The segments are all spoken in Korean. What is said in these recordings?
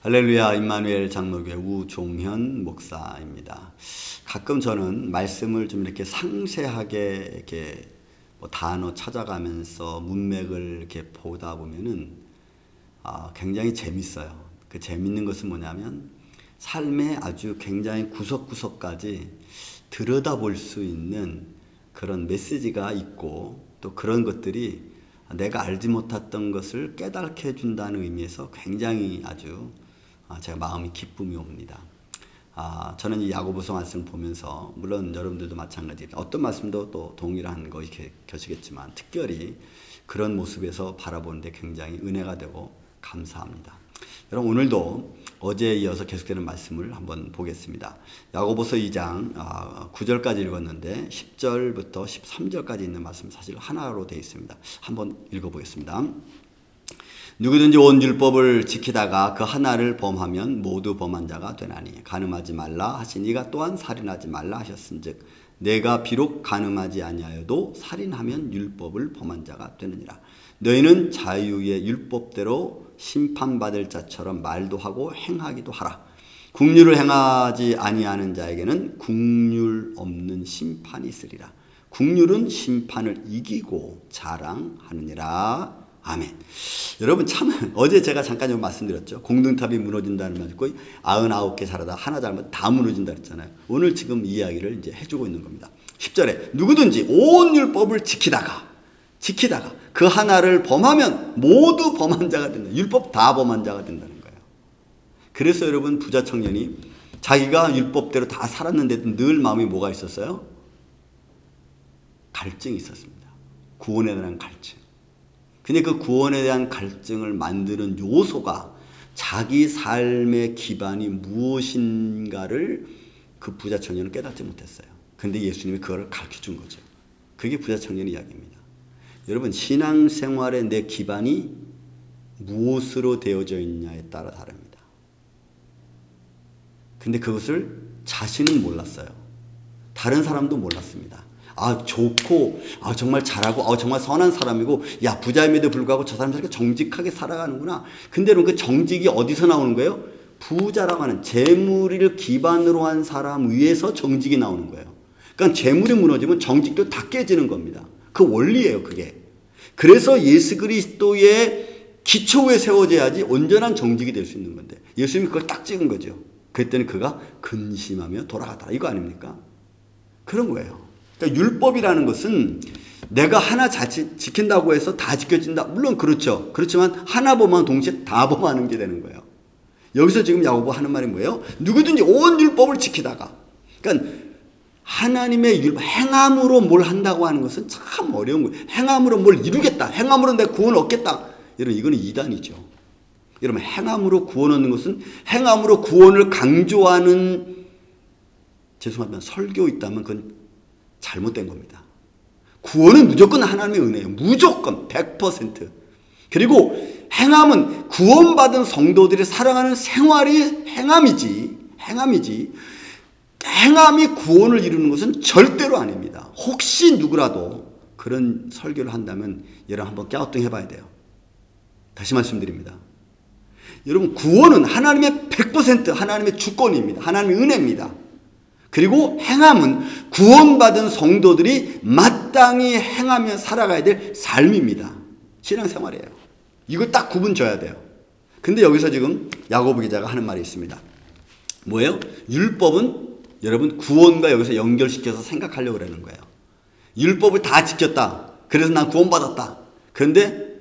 할렐루야, 임마누엘 장로교회 우종현 목사입니다. 가끔 저는 말씀을 좀 이렇게 상세하게 이렇게 단어 찾아가면서 문맥을 이렇게 보다 보면은 굉장히 재밌어요. 그 재밌는 것은 뭐냐면 삶의 아주 굉장히 구석구석까지 들여다볼 수 있는 그런 메시지가 있고, 또 그런 것들이 내가 알지 못했던 것을 깨닫게 해준다는 의미에서 굉장히 아주 제가 마음이 기쁨이 옵니다. 저는 이 야고보서 말씀을 보면서, 물론 여러분들도 마찬가지입니다. 어떤 말씀도 또 동일한 것이 계시겠지만 특별히 그런 모습에서 바라보는데 굉장히 은혜가 되고 감사합니다. 여러분, 오늘도 어제에 이어서 계속되는 말씀을 한번 보겠습니다. 야고보서 2장 9절까지 읽었는데 10절부터 13절까지 있는 말씀 사실 하나로 되어 있습니다. 한번 읽어보겠습니다. 누구든지 온 율법을 지키다가 그 하나를 범하면 모두 범한 자가 되나니, 간음하지 말라 하시니 이가 또한 살인하지 말라 하셨은즉 내가 비록 간음하지 아니하여도 살인하면 율법을 범한 자가 되느니라. 너희는 자유의 율법대로 심판받을 자처럼 말도 하고 행하기도 하라. 국률을 행하지 아니하는 자에게는 국률 없는 심판이 있으리라. 국률은 심판을 이기고 자랑하느니라. 아멘. 여러분, 참 어제 제가 잠깐 좀 말씀드렸죠. 공동탑이 무너진다는 말 듣고 99개 잘하다 하나 잘못 다 무너진다 그랬잖아요. 오늘 지금 이야기를 이제 해주고 있는 겁니다. 10절에 누구든지 온 율법을 지키다가 그 하나를 범하면 모두 범한 자가 된다. 율법 다 범한 자가 된다는 거예요. 그래서 여러분, 부자 청년이 자기가 율법대로 다 살았는데도 늘 마음이 뭐가 있었어요? 갈증이 있었습니다. 구원에 대한 갈증. 근데 그 구원에 대한 갈증을 만드는 요소가 자기 삶의 기반이 무엇인가를 그 부자 청년은 깨닫지 못했어요. 근데 예수님이 그걸 가르쳐 준 거죠. 그게 부자 청년 이야기입니다. 여러분, 신앙생활의 내 기반이 무엇으로 되어져 있냐에 따라 다릅니다. 근데 그것을 자신은 몰랐어요. 다른 사람도 몰랐습니다. 좋고, 정말 잘하고, 정말 선한 사람이고, 부자임에도 불구하고 저 사람 저렇게 정직하게 살아가는구나. 근데 그 정직이 어디서 나오는 거예요? 부자라고 하는 재물을 기반으로 한 사람 위에서 정직이 나오는 거예요. 그러니까 재물이 무너지면 정직도 다 깨지는 겁니다. 그 원리예요, 그게. 그래서 예수 그리스도의 기초에 세워져야지 온전한 정직이 될 수 있는 건데, 예수님이 그걸 딱 찍은 거죠. 그랬더니 그가 근심하며 돌아가더라. 이거 아닙니까? 그런 거예요. 그러니까 율법이라는 것은 내가 하나 지킨다고 해서 다 지켜진다. 물론 그렇죠. 그렇지만 하나 범하면 동시에 다 범하는 게 되는 거예요. 여기서 지금 야고보 하는 말이 뭐예요? 누구든지 온 율법을 지키다가. 그러니까 하나님의 율법, 행함으로 뭘 한다고 하는 것은 참 어려운 거예요. 행함으로 뭘 이루겠다. 행함으로 내가 구원을 얻겠다. 여러분, 이거는 이단이죠. 여러분, 행함으로 구원 얻는 것은 행함으로 구원을 강조하는, 죄송하지만 설교 있다면 그건 잘못된 겁니다. 구원은 무조건 하나님의 은혜예요. 무조건 100%. 그리고 행함은 구원받은 성도들이 살아가는 생활이 행함이지 행함이 구원을 이루는 것은 절대로 아닙니다. 혹시 누구라도 그런 설교를 한다면 여러분 한번 갸우뚱 해봐야 돼요. 다시 말씀드립니다. 여러분, 구원은 하나님의 100% 하나님의 주권입니다. 하나님의 은혜입니다. 그리고 행함은 구원받은 성도들이 마땅히 행하며 살아가야 될 삶입니다. 신앙생활이에요. 이걸 딱 구분 져야 돼요. 근데 여기서 지금 야고보 기자가 하는 말이 있습니다. 뭐예요? 율법은 여러분 구원과 여기서 연결시켜서 생각하려고 그러는 거예요. 율법을 다 지켰다. 그래서 난 구원받았다. 그런데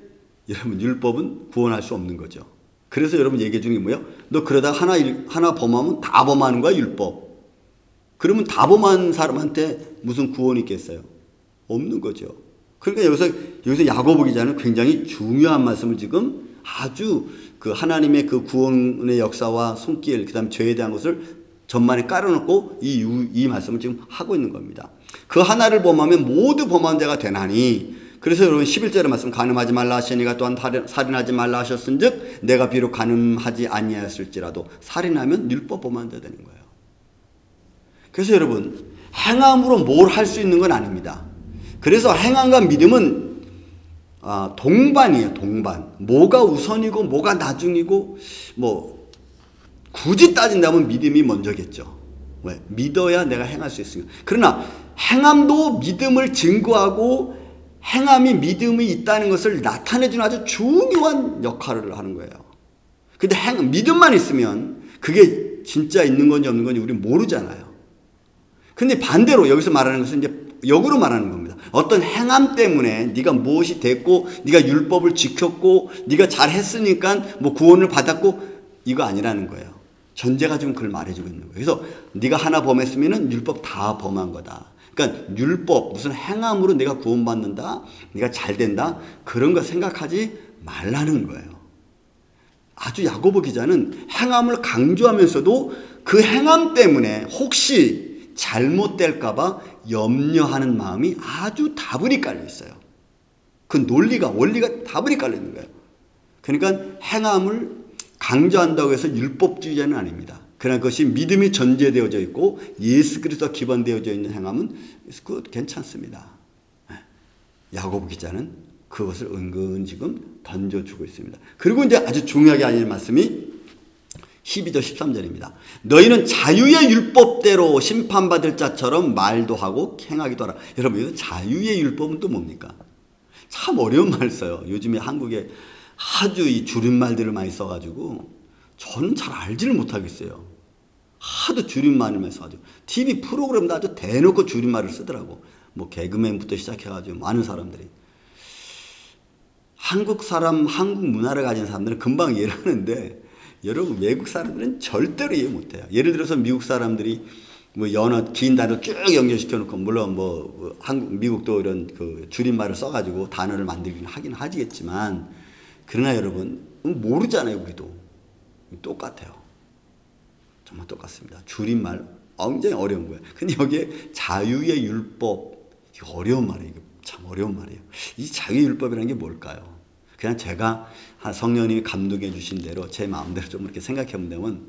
여러분, 율법은 구원할 수 없는 거죠. 그래서 여러분 얘기 중에 뭐예요? 너 그러다 하나 범하면 다 범하는 거야, 율법. 그러면 다 범한 사람한테 무슨 구원이 있겠어요? 없는 거죠. 그러니까 여기서 야고보 기자는 굉장히 중요한 말씀을 지금 아주 그 하나님의 그 구원의 역사와 손길, 그 다음에 죄에 대한 것을 전반에 깔아놓고 이 말씀을 지금 하고 있는 겁니다. 그 하나를 범하면 모두 범한 자가 되나니, 그래서 여러분 11절의 말씀, 간음하지 말라 하시니가 또한 살인하지 말라 하셨은즉 내가 비록 간음하지 아니하였을지라도 살인하면 율법 범한 자 되는 거예요. 그래서 여러분, 행함으로 뭘 할 수 있는 건 아닙니다. 그래서 행함과 믿음은 동반이에요. 동반. 뭐가 우선이고 뭐가 나중이고 굳이 따진다면 믿음이 먼저겠죠. 왜? 믿어야 내가 행할 수 있으니까. 그러나 행함도 믿음을 증거하고 행함이 믿음이 있다는 것을 나타내주는 아주 중요한 역할을 하는 거예요. 근데 믿음만 있으면 그게 진짜 있는 건지 없는 건지 우리는 모르잖아요. 근데 반대로 여기서 말하는 것은 이제 역으로 말하는 겁니다. 어떤 행함 때문에 네가 무엇이 됐고 네가 율법을 지켰고 네가 잘했으니까 뭐 구원을 받았고 이거 아니라는 거예요. 전제가 지금 그걸 말해주고 있는 거예요. 그래서 네가 하나 범했으면 율법 다 범한 거다. 그러니까 율법 무슨 행함으로 내가 구원받는다, 네가 잘 된다 그런 거 생각하지 말라는 거예요. 아주 야고보 기자는 행함을 강조하면서도 그 행함 때문에 혹시 잘못될까 봐 염려하는 마음이 아주 다분히 깔려 있어요. 그 논리가 원리가 다분히 깔려 있는 거예요. 그러니까 행함을 강조한다고 해서 율법주의자는 아닙니다. 그러나 그것이 믿음이 전제되어져 있고 예수 그리스도가 기반되어져 있는 행함은 그것 괜찮습니다. 야고보 기자는 그것을 은근 지금 던져주고 있습니다. 그리고 이제 아주 중요하게 알려진 말씀이 12절 13절입니다. 너희는 자유의 율법대로 심판받을 자처럼 말도 하고 행하기도 하라. 여러분 자유의 율법은 또 뭡니까? 참 어려운 말 써요. 요즘에 한국에 아주 이 줄임말들을 많이 써가지고 저는 잘 알지를 못하겠어요. 하도 줄임말을 써가지고 TV 프로그램도 아주 대놓고 줄임말을 쓰더라고. 뭐 개그맨부터 시작해가지고 많은 사람들이. 한국 사람, 한국 문화를 가진 사람들은 금방 이해를 하는데 여러분 외국 사람들은 절대로 이해 못해요. 예를 들어서 미국 사람들이 뭐 연어 긴 단어 쭉 연결시켜 놓고 물론 뭐 한국 미국도 이런 그 줄임말을 써가지고 단어를 만들긴 하긴 하지겠지만 그러나 여러분 모르잖아요. 우리도 똑같아요. 정말 똑같습니다. 줄임말 굉장히 어려운 거예요. 근데 여기에 자유의 율법 이거 어려운 말이에요. 이거 참 어려운 말이에요. 이 자유의 율법이라는 게 뭘까요? 그냥 제가 성령님이 감동해 주신 대로 제 마음대로 좀 이렇게 생각해 보면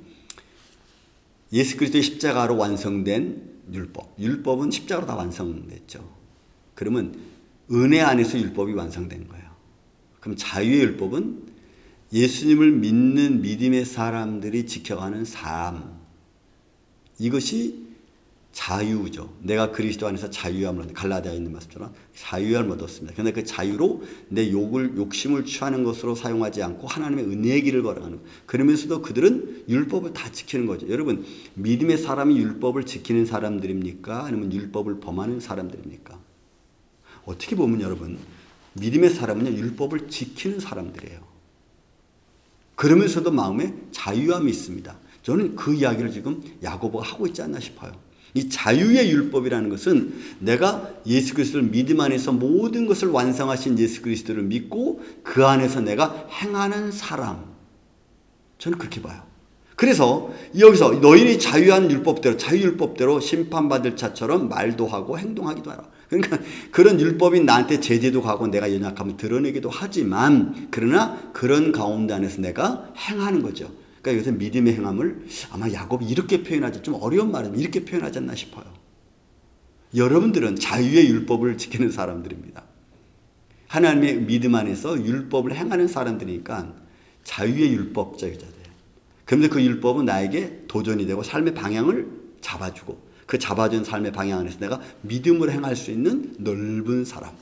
예수 그리스도의 십자가로 완성된 율법. 율법은 십자가로 다 완성됐죠. 그러면 은혜 안에서 율법이 완성된 거예요. 그럼 자유의 율법은 예수님을 믿는 믿음의 사람들이 지켜가는 삶. 이것이 자유죠. 내가 그리스도 안에서 자유함을 얻는 갈라디아에 있는 말씀처럼 자유함을 얻었습니다. 그런데 그 자유로 내 욕심을 취하는 것으로 사용하지 않고 하나님의 은혜의 길을 걸어가는 그러면서도 그들은 율법을 다 지키는 거죠. 여러분 믿음의 사람이 율법을 지키는 사람들입니까? 아니면 율법을 범하는 사람들입니까? 어떻게 보면 여러분 믿음의 사람은 율법을 지키는 사람들이에요. 그러면서도 마음에 자유함이 있습니다. 저는 그 이야기를 지금 야고보가 하고 있지 않나 싶어요. 이 자유의 율법이라는 것은 내가 예수 그리스도를 믿음 안에서 모든 것을 완성하신 예수 그리스도를 믿고 그 안에서 내가 행하는 사람. 저는 그렇게 봐요. 그래서 여기서 너희는 자유한 율법대로 자유율법대로 심판받을 자처럼 말도 하고 행동하기도 하라. 그러니까 그런 율법이 나한테 제재도 가고 내가 연약함을 드러내기도 하지만 그러나 그런 가운데 안에서 내가 행하는 거죠. 그러니까 여기서 믿음의 행함을 아마 야곱이 이렇게 표현하지 좀 어려운 말이면 이렇게 표현하지 않나 싶어요. 여러분들은 자유의 율법을 지키는 사람들입니다. 하나님의 믿음 안에서 율법을 행하는 사람들이니까 자유의 율법자들이에요. 그런데 그 율법은 나에게 도전이 되고 삶의 방향을 잡아주고 그 잡아준 삶의 방향 안에서 내가 믿음으로 행할 수 있는 넓은 사람.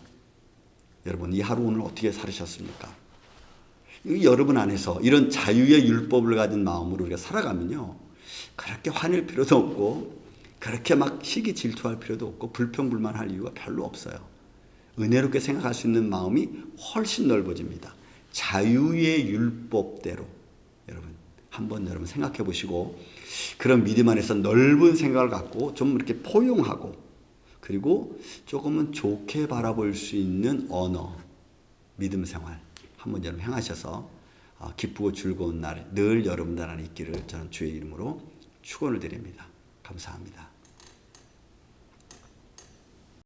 여러분 이 하루 오늘 어떻게 살으셨습니까? 여러분 안에서 이런 자유의 율법을 가진 마음으로 우리가 살아가면요. 그렇게 화낼 필요도 없고 그렇게 막 시기 질투할 필요도 없고 불평불만할 이유가 별로 없어요. 은혜롭게 생각할 수 있는 마음이 훨씬 넓어집니다. 자유의 율법대로 여러분 한번 여러분 생각해 보시고 그런 믿음 안에서 넓은 생각을 갖고 좀 이렇게 포용하고 그리고 조금은 좋게 바라볼 수 있는 언어 믿음 생활 한번 여러분 행하셔서 기쁘고 즐거운 날 늘 여러분들 안에 있기를 저는 주의 이름으로 축원을 드립니다. 감사합니다.